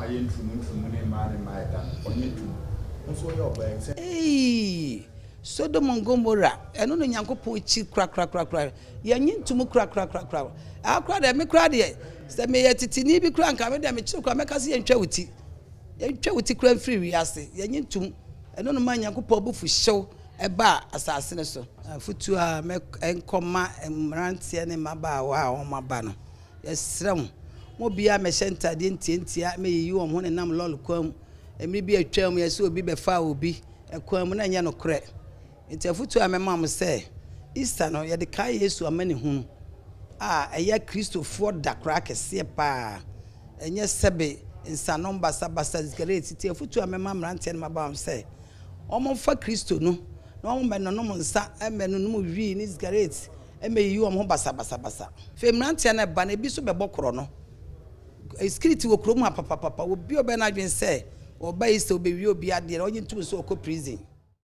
my instrument, man, my tongue. Also, your banks. Hey, Sodom and Gomorrah, and only Yanko cheap crack. Yanin to mu crack. I cried at me crowd here. Said me at Tini be crank, I made them a choke, I make us see and charity. And charity crime free, we asked it. Yanin to, and on the man Yanko Pobu for show a bar assassin. Futua make and comma and rantian in my bar, wow, on my banner. Yes, some. Mobia me center didn't tia me you on one and I'm lolcom. And maybe a trail me so be before will be a quamuna yano crack. It's a foot to my mamma say, Easter no, ya the kai is to a many whom. Ah, a ya Christo Ford da crack a sea pa. And yes, Sabe in Sanomba Sabasas great, it's a foot to a mamma and my bomb say. Almost for Christo no man no man sa and men no re in his garret. And may you am basa. Fame rantiana banner be so be bocrono. A skit to a chroma papa will be a benagin say. Or by so be you be at the only two so prison.